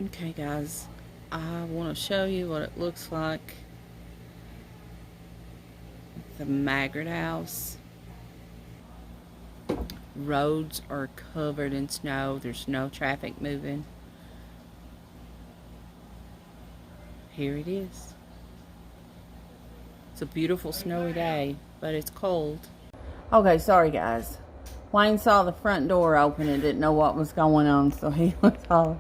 Okay guys, I want to show you what it looks like. The Maggard house. Roads are covered in snow. There's no traffic moving. Here it is. It's a beautiful snowy day, but it's cold. Okay, sorry guys. Wayne saw the front door open and didn't know what was going on, so he was all...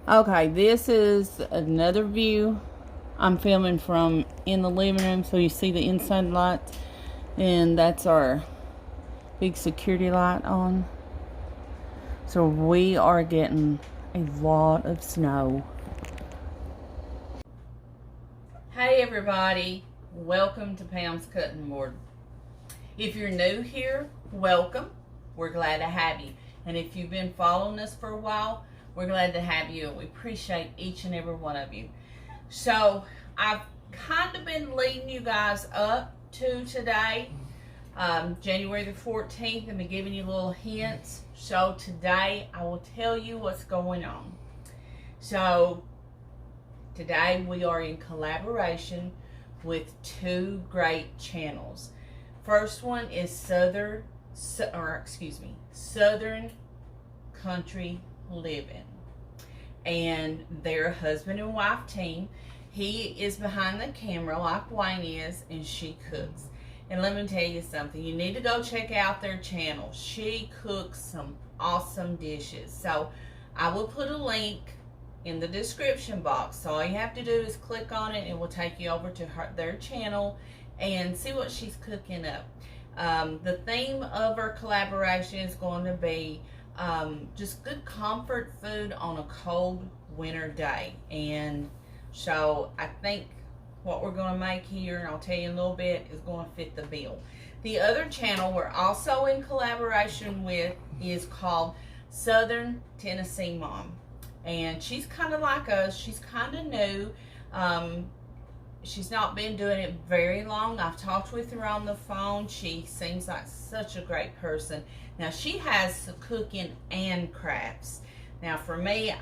Okay, this is another view. I'm filming from in the living room, so you see the inside lights. And that's our big security light on. So we are getting a lot of snow. Hey everybody, welcome to Pam's Cutting Board. If you're new here, welcome. We're glad to have you. And if you've been following us for a while, we're glad to have you, and we appreciate each and every one of you. So I've kind of been leading you guys up to today, January the 14th, and been giving you little hints. So today I will tell you what's going on. So today we are in collaboration with two great channels. First one is Southern Country Living, and they're a husband and wife team. He is behind the camera like Wayne is, and she cooks. And let me tell you something, you need to go check out their channel. She cooks some awesome dishes. So I will put a link in the description box. So all you have to do is click on it and it will take you over to their channel and see what she's cooking up. The theme of our collaboration is going to be just good comfort food on a cold winter day. And so I think what we're going to make here, and I'll tell you in a little bit, is going to fit the bill. The other channel we're also in collaboration with is called Southern Tennessee Mom. And she's kind of like us. She's kind of new. She's not been doing it very long. I've talked with her on the phone. She seems like such a great person. Now, she has cooking and crafts. Now, for me,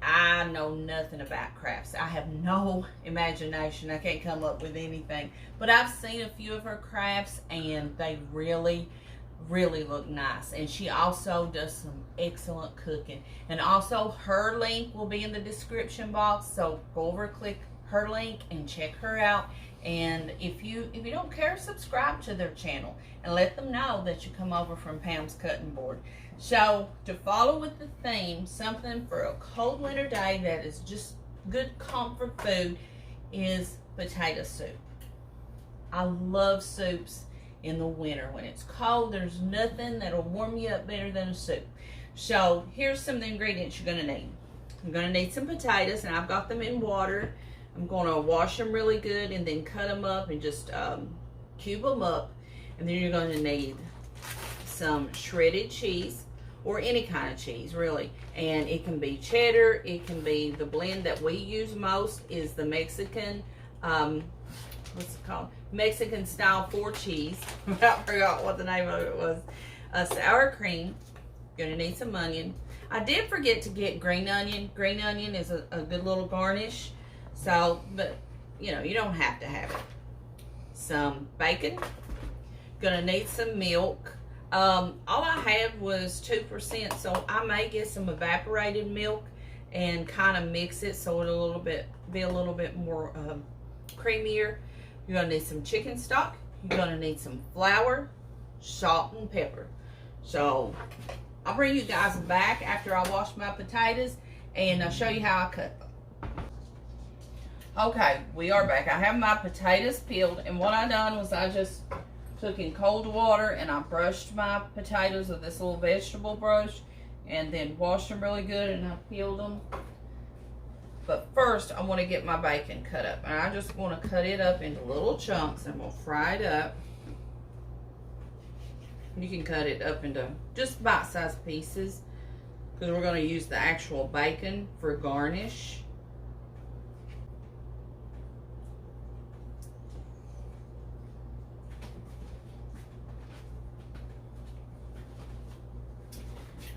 I know nothing about crafts. I have no imagination. I can't come up with anything. But I've seen a few of her crafts, and they really look nice. And she also does some excellent cooking. And also, her link will be in the description box. So go over, click her link, and check her out. And if you don't care, subscribe to their channel and let them know that you come over from Pam's Cutting Board. So to follow with the theme, something for a cold winter day that is just good comfort food, is potato soup. I love soups in the winter. When it's cold, there's nothing that'll warm you up better than a soup. So here's some of the ingredients you're going to need. I'm going to need some potatoes, and I've got them in water. I'm going to wash them really good and then cut them up and just cube them up. And then you're going to need some shredded cheese, or any kind of cheese really. And it can be cheddar, it can be the blend that we use most is the Mexican, what's it called? Mexican style 4 cheese. I forgot what the name of it was. Sour cream. You're going to need some onion. I did forget to get green onion. Green onion is a good little garnish. So, but you know, you don't have to have it. Some bacon. Gonna need some milk. All I had was 2%, so I may get some evaporated milk and kind of mix it so it'll be a little bit more creamier. You're gonna need some chicken stock. You're gonna need some flour, salt, and pepper. So I'll bring you guys back after I wash my potatoes and I'll show you how I cut them. Okay, we are back. I have my potatoes peeled, and what I done was I just took in cold water and I brushed my potatoes with this little vegetable brush and then washed them really good, and I peeled them. But first I want to get my bacon cut up, and I just want to cut it up into little chunks and we'll fry it up. You can cut it up into just bite-sized pieces because we're going to use the actual bacon for garnish.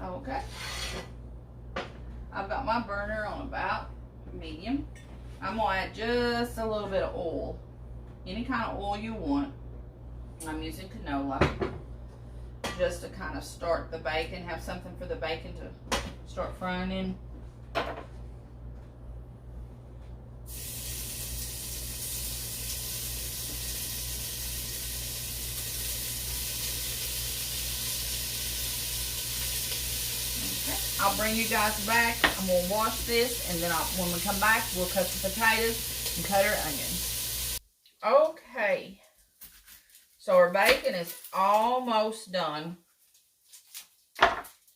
Okay. I've got my burner on about medium. I'm gonna add just a little bit of oil. Any kind of oil you want. I'm using canola. Just to kind of start the bacon, have something for the bacon to start frying in. I'll bring you guys back. I'm going to wash this, and then when we come back, we'll cut the potatoes and cut our onions. Okay. So our bacon is almost done.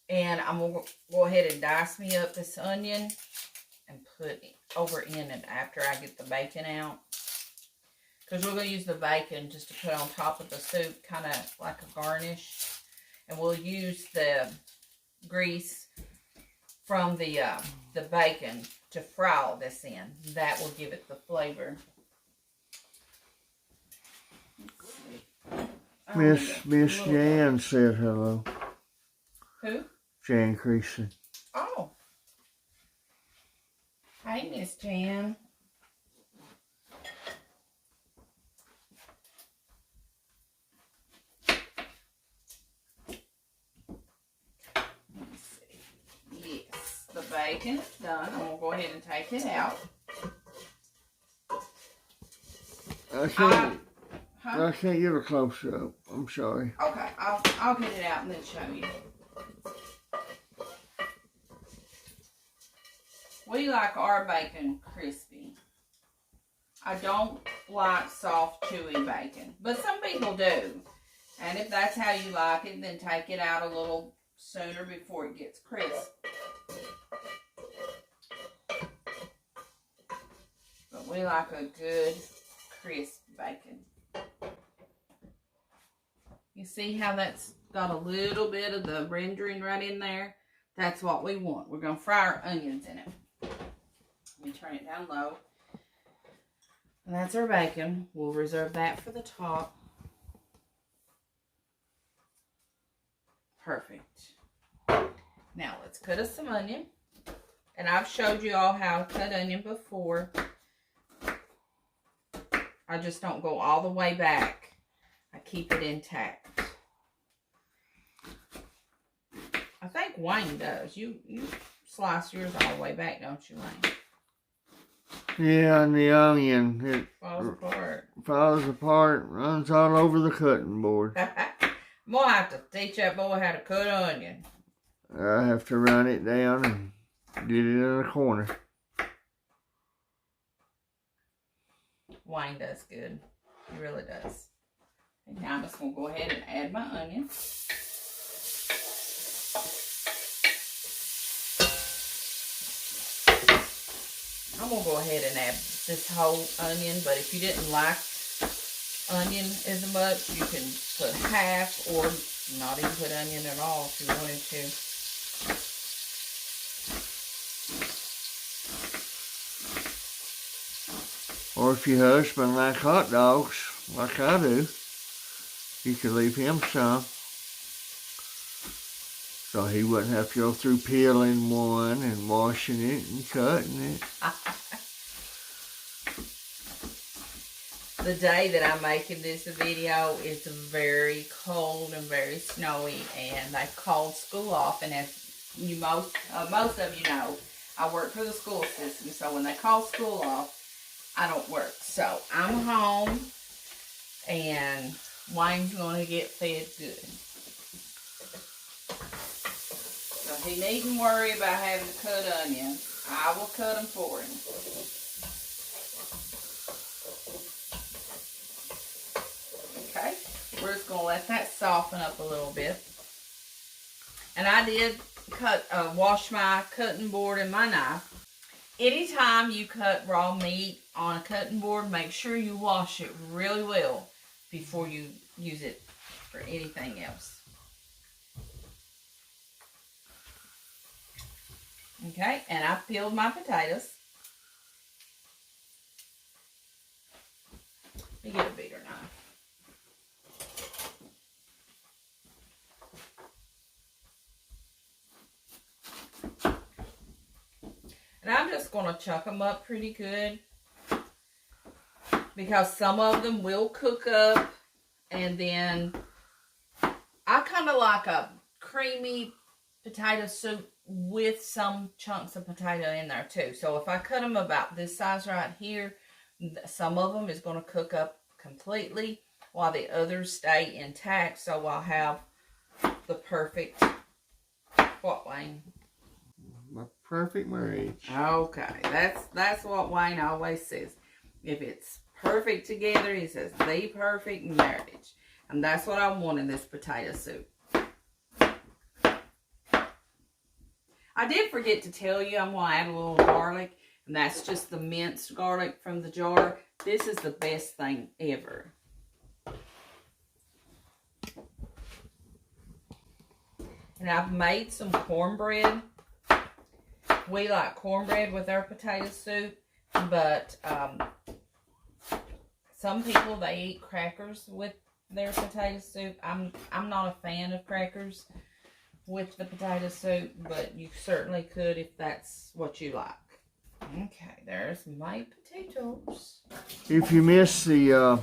And I'm going to go ahead and dice me up this onion and put it over in it after I get the bacon out. Because we're going to use the bacon just to put on top of the soup, kind of like a garnish. And we'll use the grease from the bacon to fry all this in. That will give it the flavor. Miss Jan said hello. Who? Jan Creasy. Oh. Hey, Miss Jan. Bacon is done. I'm gonna go ahead and take it out. I can't get a close up. I'm sorry. Okay, I'll get it out and then show you. We like our bacon crispy. I don't like soft, chewy bacon, but some people do. And if that's how you like it, then take it out a little sooner before it gets crisp. But we like a good crisp bacon. You see how that's got a little bit of the rendering right in there? That's what we want. We're going to fry our onions in it. Let me turn it down low. And that's our bacon. We'll reserve that for the top. Perfect. Now let's cut us some onion. And I've showed you all how to cut onion before. I just don't go all the way back. I keep it intact. I think Wayne does. You slice yours all the way back, don't you, Wayne? Yeah, and the onion, it falls apart, runs all over the cutting board. I'm going to have to teach that boy how to cut onion. I have to run it down and get it in a corner. Wayne does good. He really does. And now I'm just going to go ahead and add my onion. I'm going to go ahead and add this whole onion, but if you didn't like onion as much, you can put half or not even put onion at all if you wanted to. Or if your husband likes hot dogs, like I do, you could leave him some. So he wouldn't have to go through peeling one and washing it and cutting it. The day that I'm making this video is very cold and very snowy, and they called school off. And as you most of you know, I work for the school system, so when they call school off, I don't work. So I'm home, and Wayne's going to get fed good. So he needn't worry about having to cut onions. I will cut them for him. Okay, we're just going to let that soften up a little bit. And I did wash my cutting board and my knife. Anytime you cut raw meat on a cutting board, make sure you wash it really well before you use it for anything else. Okay, and I peeled my potatoes. Let me get a bigger knife. And I'm just going to chuck them up pretty good, because some of them will cook up, and then I kind of like a creamy potato soup with some chunks of potato in there too. So if I cut them about this size right here, some of them is going to cook up completely while the others stay intact. So I'll have the perfect, what, Wayne? My perfect marriage. Okay, that's what Wayne always says. If it's perfect together, he says the perfect marriage. And that's what I want in this potato soup. I did forget to tell you, I'm going to add a little garlic. And that's just the minced garlic from the jar. This is the best thing ever. And I've made some cornbread. We like cornbread with our potato soup. But some people, they eat crackers with their potato soup. I'm not a fan of crackers with the potato soup, but you certainly could if that's what you like. Okay, there's my potatoes. If you missed the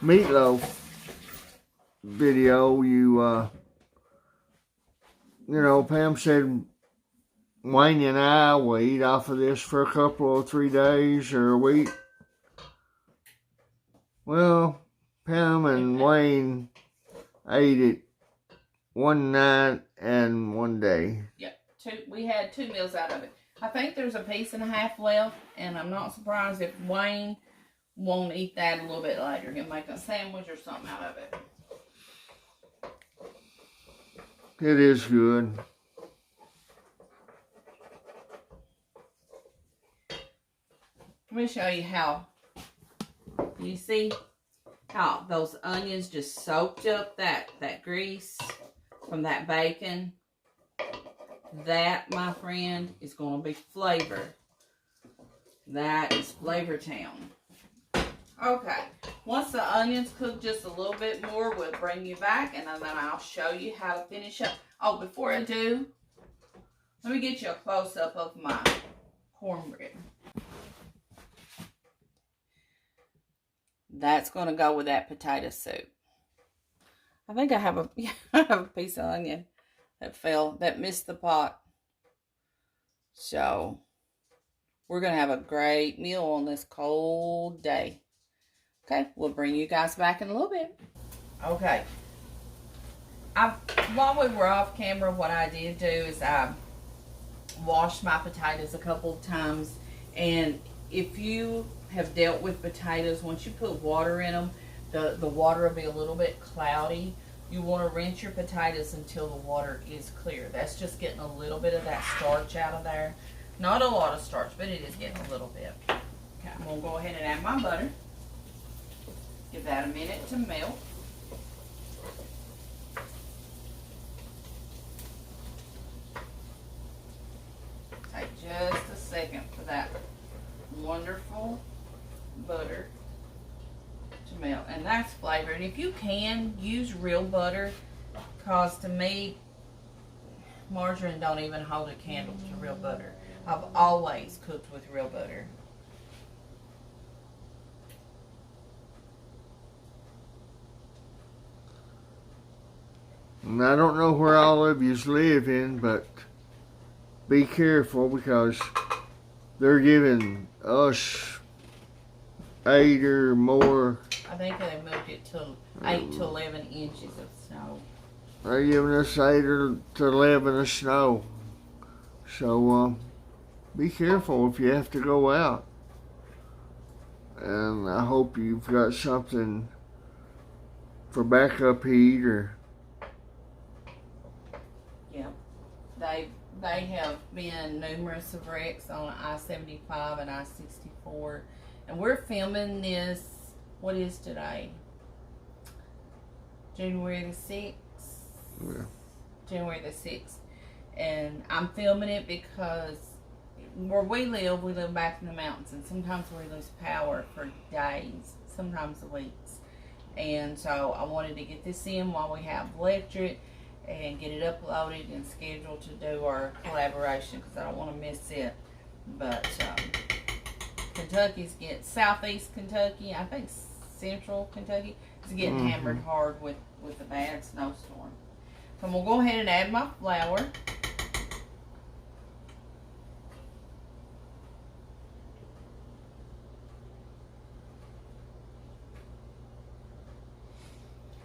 meatloaf video, you know, Pam said Wayne and I will eat off of this for a couple or 3 days or a week. Well, Pam and Wayne ate it one night and one day. Yep, we had 2 meals out of it. I think there's a piece and a half left, and I'm not surprised if Wayne won't eat that a little bit later. He'll make a sandwich or something out of it. It is good. Let me show you how. You see how those onions just soaked up that grease from that bacon? That, my friend, is going to be flavor. That is Flavor Town. Okay, once the onions cook just a little bit more, we'll bring you back, and then I'll show you how to finish up. Oh, before I do, let me get you a close-up of my cornbread. That's going to go with that potato soup. I think I have a piece of onion that missed the pot. So we're going to have a great meal on this cold day. Okay, we'll bring you guys back in a little bit. Okay. While we were off camera, what I did do is I washed my potatoes a couple of times. And if you have dealt with potatoes, once you put water in them, the water will be a little bit cloudy. You want to rinse your potatoes until the water is clear. That's just getting a little bit of that starch out of there. Not a lot of starch, but it is getting a little bit. Okay, I'm going to go ahead and add my butter. Give that a minute to melt. Take just a second for that wonderful butter to melt, and that's flavor. And if you can, use real butter, because to me, margarine don't even hold a candle to real butter. I've always cooked with real butter. And I don't know where all of yous live in, but be careful, because they're giving us 8 or more. I think they moved it to 8 to 11 inches of snow. They're giving us 8 to 11 of snow. So be careful if you have to go out. And I hope you've got something for backup heat or. Yeah, they have been numerous of wrecks on I-75 and I-64, and we're filming this. What is today? January the 6th. Yeah. January the 6th, and I'm filming it because where we live back in the mountains, and sometimes we lose power for days, sometimes weeks. And so I wanted to get this in while we have electric. and get it uploaded and scheduled to do our collaboration because I don't want to miss it. But Kentucky's getting, southeast Kentucky, I think central Kentucky is getting hammered hard with the bad snowstorm. So I'm going to go ahead and add my flour.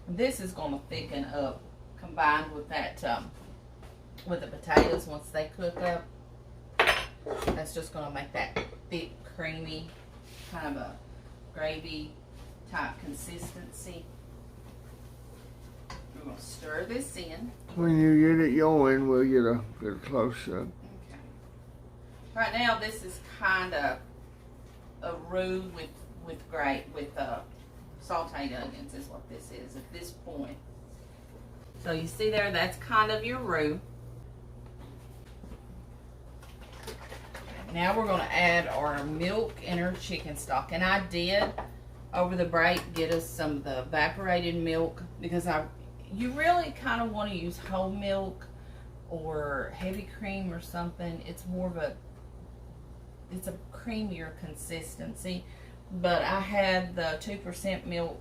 This is going to thicken up, combined with that, with the potatoes once they cook up. That's just going to make that thick, creamy, kind of a gravy type consistency. We're going to stir this in. When you get it going, we'll get a close up. Okay. Right now, this is kind of a roux with sauteed onions is what this is at this point. So you see there, that's kind of your roux. Now we're going to add our milk and our chicken stock. And I did, over the break, get us some of the evaporated milk because you really kind of want to use whole milk or heavy cream or something. It's more of it's a creamier consistency. But I had the 2% milk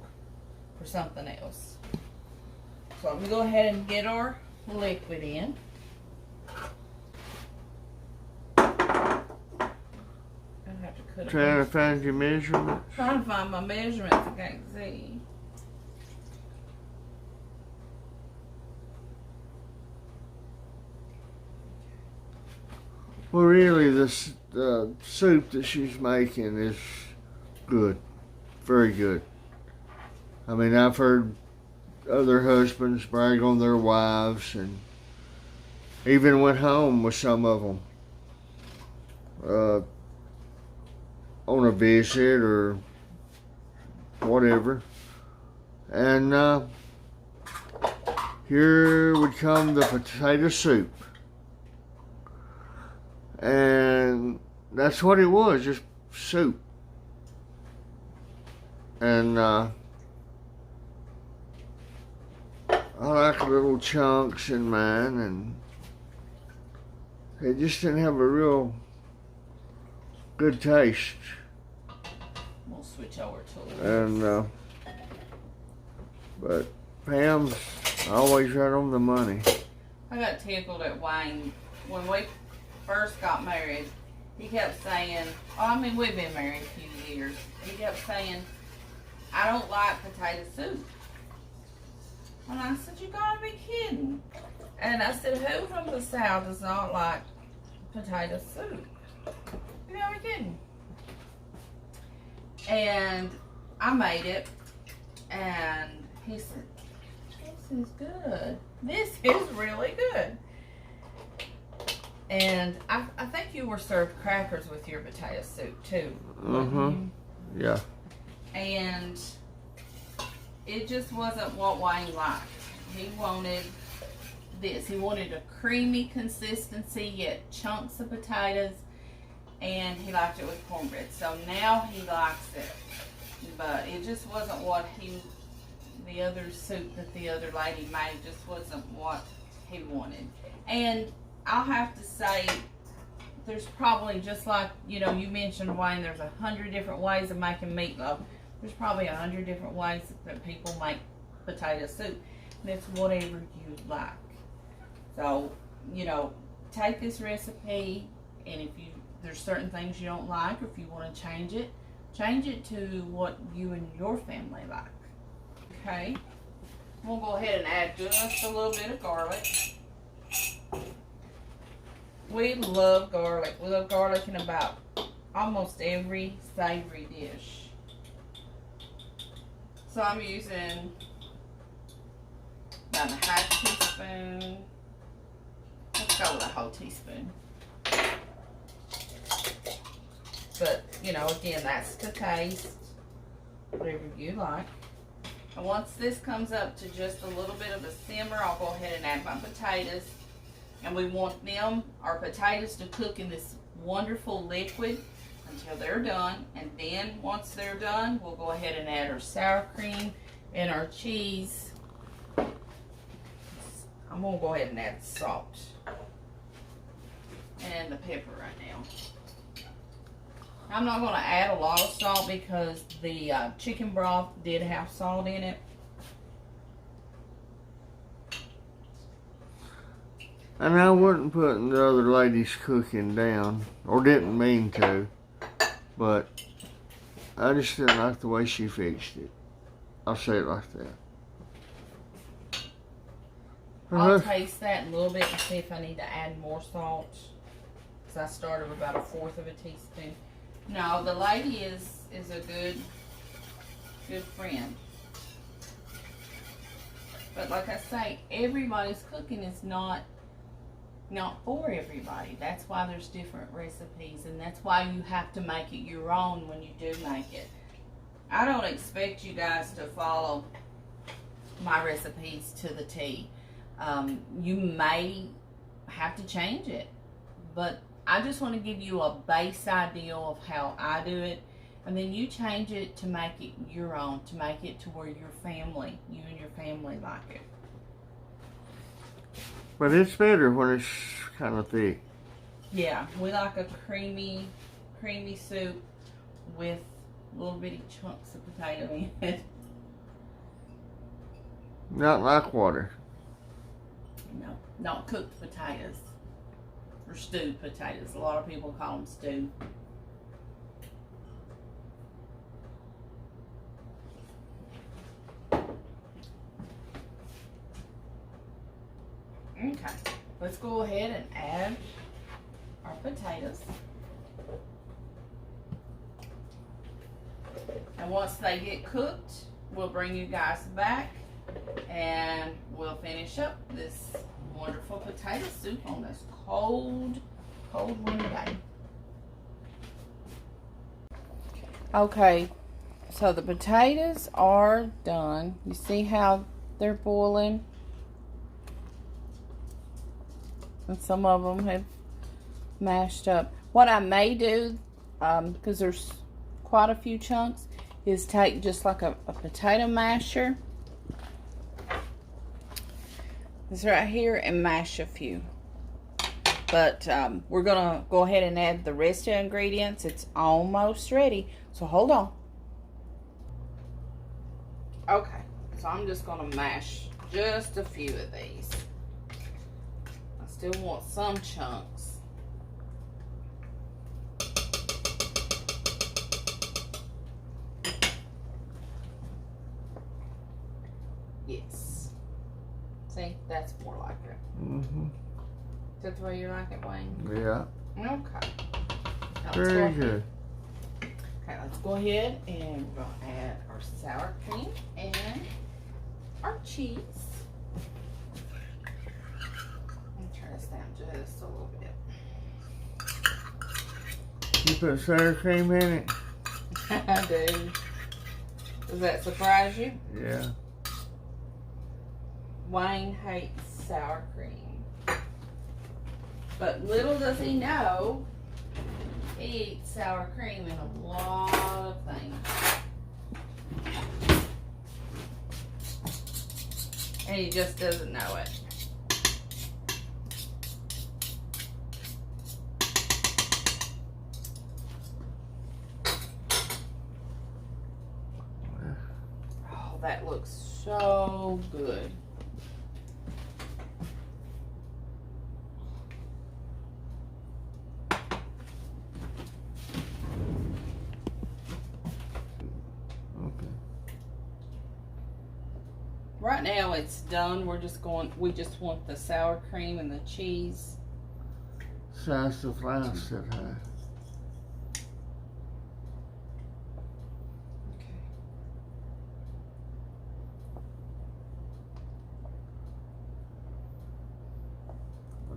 for something else. So I'm going to go ahead and get our liquid in. Trying to find your measurements. Trying to find my measurements. I can't see. Well, really, the soup that she's making is good, very good. I mean, I've heard other husbands brag on their wives, and even went home with some of them on a visit or whatever. And here would come the potato soup, and that's what it was, just soup. And I like little chunks in mine, and it just didn't have a real good taste. We'll switch over to it. And but Pam's always right on the money. I got tickled at Wayne when we first got married. He kept saying, we've been married a few years. He kept saying, I don't like potato soup. And I said, you gotta be kidding. And I said, who from the South does not like potato soup? You gotta be kidding. And I made it, and he said, this is good. This is really good. And I think you were served crackers with your potato soup too. Yeah. And it just wasn't what Wayne liked. He wanted this. He wanted a creamy consistency, yet chunks of potatoes, and he liked it with cornbread. So now he likes it. But it just wasn't what the other soup that the other lady made just wasn't what he wanted. And I'll have to say, there's probably, just like, you mentioned, Wayne, there's 100 different ways of making meatloaf. There's probably 100 different ways that people make potato soup. And it's whatever you like. So, take this recipe, and if there's certain things you don't like, or if you want to change it to what you and your family like. Okay? We'll go ahead and add just a little bit of garlic. We love garlic. We love garlic in about almost every savory dish. So I'm using about a half teaspoon. Let's go with a whole teaspoon. But, again, that's to taste. Whatever you like. And once this comes up to just a little bit of a simmer, I'll go ahead and add my potatoes. And we want our potatoes to cook in this wonderful liquid until they're done. And then once they're done, we'll go ahead and add our sour cream and our cheese. I'm gonna go ahead and add the salt and the pepper right now. I'm not gonna add a lot of salt because the chicken broth did have salt in it. And I wasn't putting the other lady's cooking down, or didn't mean to, but I just didn't like the way she fixed it. I'll say it like that. I'll taste that a little bit and see if I need to add more salt. Because I started with about 1/4 of a teaspoon. No, the lady is a good friend. But like I say, everybody's cooking is not for everybody. That's why there's different recipes, and that's why you have to make it your own when you do make it. I don't expect you guys to follow my recipes to the T. You may have to change it, but I just want to give you a base idea of how I do it, and then you change it to make it your own, to make it to where you and your family like it. But it's better when it's kind of thick. Yeah, we like a creamy soup with little bitty chunks of potato in it. Not like water. No, not cooked potatoes. Or stewed potatoes. A lot of people call them stew. Okay, let's go ahead and add our potatoes. And once they get cooked, we'll bring you guys back and we'll finish up this wonderful potato soup on this cold winter day. Okay, so the potatoes are done. You see how they're boiling? And some of them have mashed up. What I may do, because there's quite a few chunks, is take just like a potato masher. This right here, and mash a few. But we're gonna go ahead and add the rest of the ingredients. It's almost ready, so hold on. Okay, so I'm just gonna mash just a few of these. I still want some chunks. Yes. See, that's more like it. Mm-hmm. Is that the way you like it, Wayne? Yeah. Okay. Now Very good. Okay, let's go ahead and we're going to add our sour cream and our cheese. Let me turn this down just a little bit. You put sour cream in it? I do. Does that surprise you? Yeah. Wayne hates sour cream. But little does he know, he eats sour cream in a lot of things. And he just doesn't know it. Oh, that looks so good. Right now it's done. We just want the sour cream and the cheese. Size of flour set high. Okay.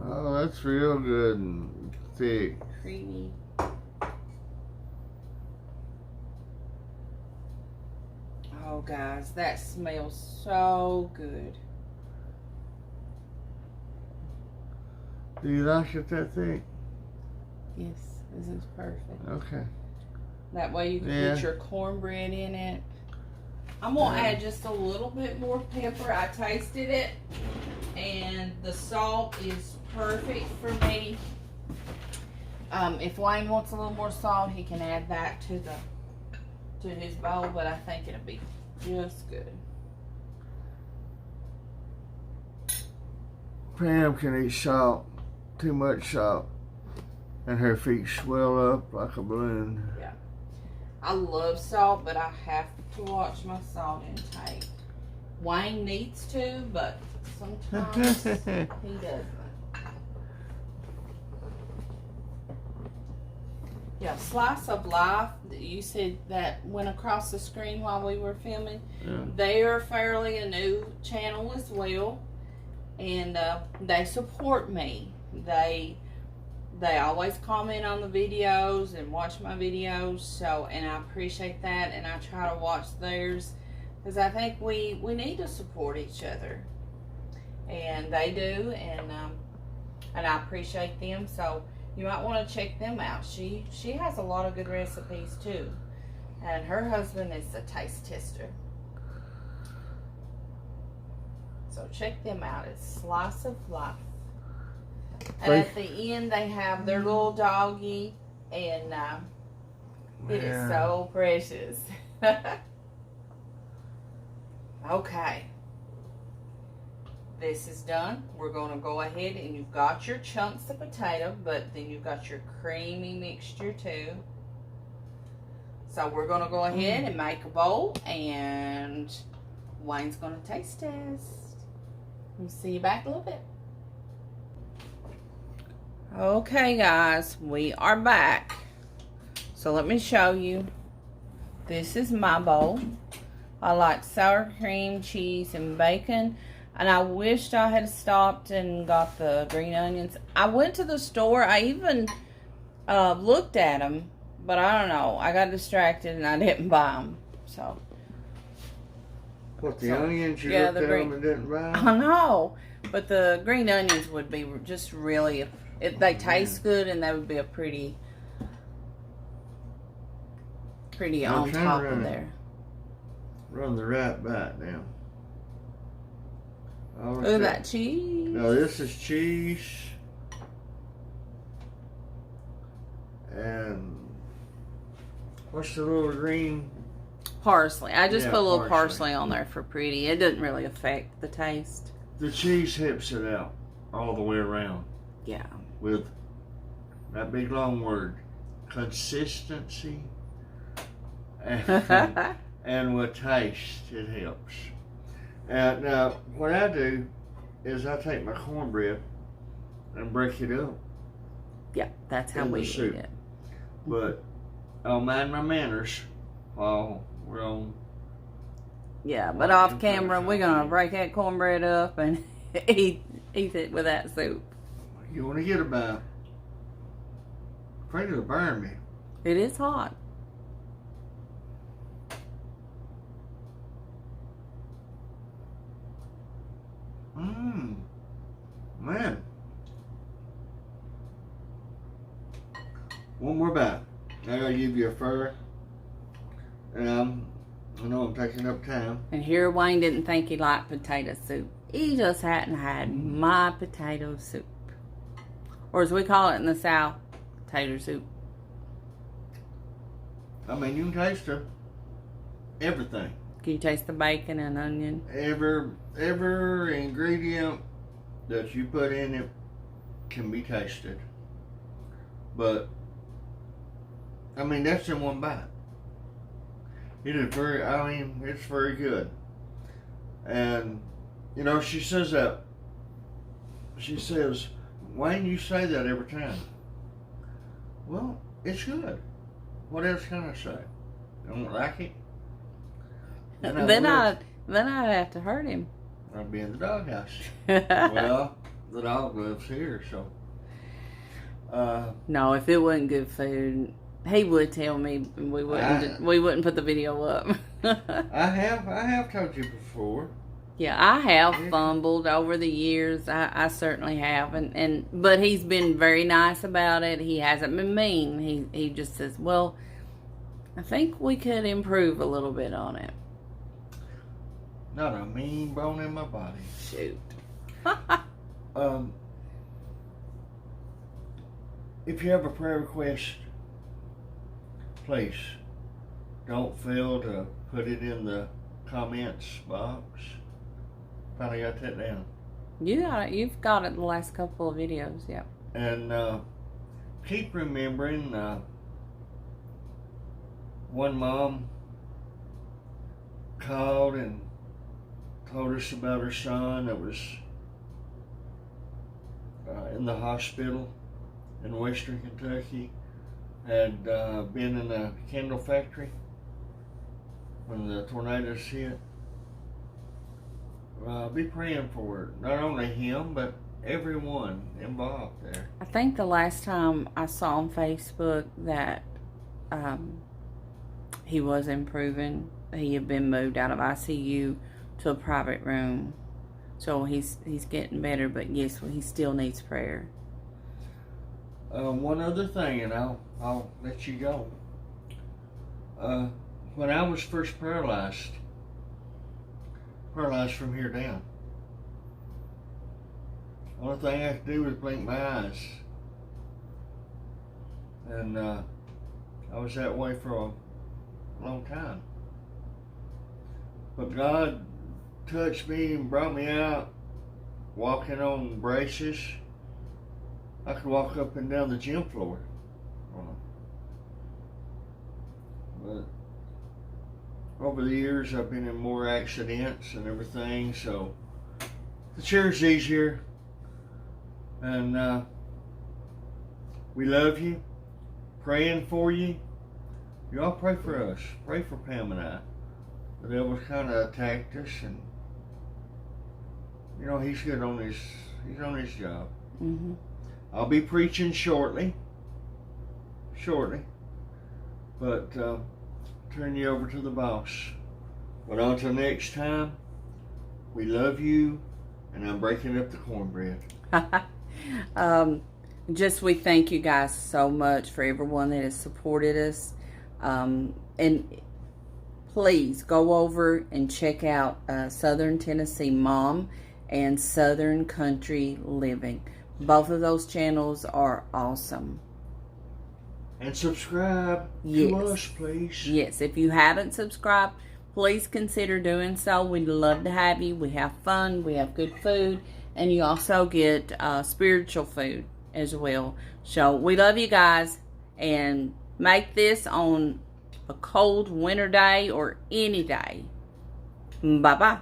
Oh, that's real good and thick. Creamy. Oh, guys, that smells so good. Do you like it that thick? Yes, this is perfect. Okay. That way you can put your cornbread in it. I'm going to add just a little bit more pepper. I tasted it, and the salt is perfect for me. If Wayne wants a little more salt, he can add that to his bowl, but I think it'll be just good. Pam can eat salt, too much salt, and her feet swell up like a balloon. Yeah. I love salt, but I have to watch my salt intake. Wayne needs to, but sometimes he doesn't. Yeah, Slice of Life, you said that went across the screen while we were filming. Yeah. They are fairly a new channel as well, and they support me. They always comment on the videos and watch my videos, so, and I appreciate that, and I try to watch theirs, because I think we need to support each other, and they do, and I appreciate them, so you might want to check them out. She has a lot of good recipes too, and her husband is a taste tester, so check them out. It's Slice of Life. And at the end, they have their little doggy, and it is so precious. Okay. This is done. We're going to go ahead, and you've got your chunks of potato, but then you've got your creamy mixture too. So we're going to go ahead and make a bowl, and Wayne's going to taste test. We'll see you back in a little bit. Okay guys, we are back. So let me show you. This is my bowl. I like sour cream, cheese, and bacon. And I wished I had stopped and got the green onions. I went to the store. I even looked at them. But I don't know. I got distracted and I didn't buy them. So. What, the onions? You looked at them and didn't buy them? I know. But the green onions would be just really... they taste good, and they would be a pretty on top of there. Run the right bite now. Ooh, that cheese. No, this is cheese. And what's the little green? Parsley. I just put a little parsley on there for pretty. It doesn't really affect the taste. The cheese hips it out all the way around. Yeah. With that big long word, consistency, and with taste, it helps. Now, what I do is I take my cornbread and break it up. Yeah, that's how we eat it. But I'll mind my manners while we're on. Yeah, but off camera, we're going to break that cornbread up and eat it with that soup. You want to get about, afraid it'll burn me. It is hot. Man. One more bite. I gotta give you a fur. And I know I'm taking up time. And here Wayne didn't think he liked potato soup. He just hadn't had my potato soup. Or as we call it in the South, tater soup. I mean, you can taste everything. Can you taste the bacon and onion? Every ingredient that you put in it can be tasted. But, I mean, that's in one bite. It is it's very good. And, you know, she says, Wayne, you say that every time. Well, it's good. What else can I say? I don't like it. Then I'd have to hurt him. I'd be in the doghouse. Well, the dog lives here, so. No, if it wasn't good food, he would tell me, and we wouldn't put the video up. I have told you before. Yeah, I have fumbled over the years. I certainly have, but he's been very nice about it. He hasn't been mean. He just says, well, I think we could improve a little bit on it. Not a mean bone in my body. Shoot. If you have a prayer request, please don't fail to put it in the comments box. Finally got that down. You got it. You've got it the last couple of videos, yeah. And keep remembering, one mom called and told us about her son that was in the hospital in Western Kentucky, had been in a candle factory when the tornadoes hit. Be praying for not only him, but everyone involved there. I think the last time I saw on Facebook that he was improving. He had been moved out of ICU to a private room. So he's getting better, but yes, he still needs prayer. One other thing, and I'll let you go. When I was first paralyzed from here down, only thing I could do was blink my eyes, and I was that way for a long time. But God touched me and brought me out walking on braces. I could walk up and down the gym floor. But over the years, I've been in more accidents and everything, so the chair's easier. And we love you, praying for you. Y'all pray for us. Pray for Pam and I. The devil kind of attacked us, and you know he's good on his job. Mm-hmm. I'll be preaching shortly, but turn you over to the boss. But until next time, we love you, and I'm breaking up the cornbread. We thank you guys so much for everyone that has supported us, and please go over and check out Southern Tennessee Mom and Southern Country Living. Both of those channels are awesome. And subscribe to us, please. Yes, if you haven't subscribed, please consider doing so. We'd love to have you. We have fun, we have good food, and you also get spiritual food as well. So we love you guys, and make this on a cold winter day or any day. Bye-bye.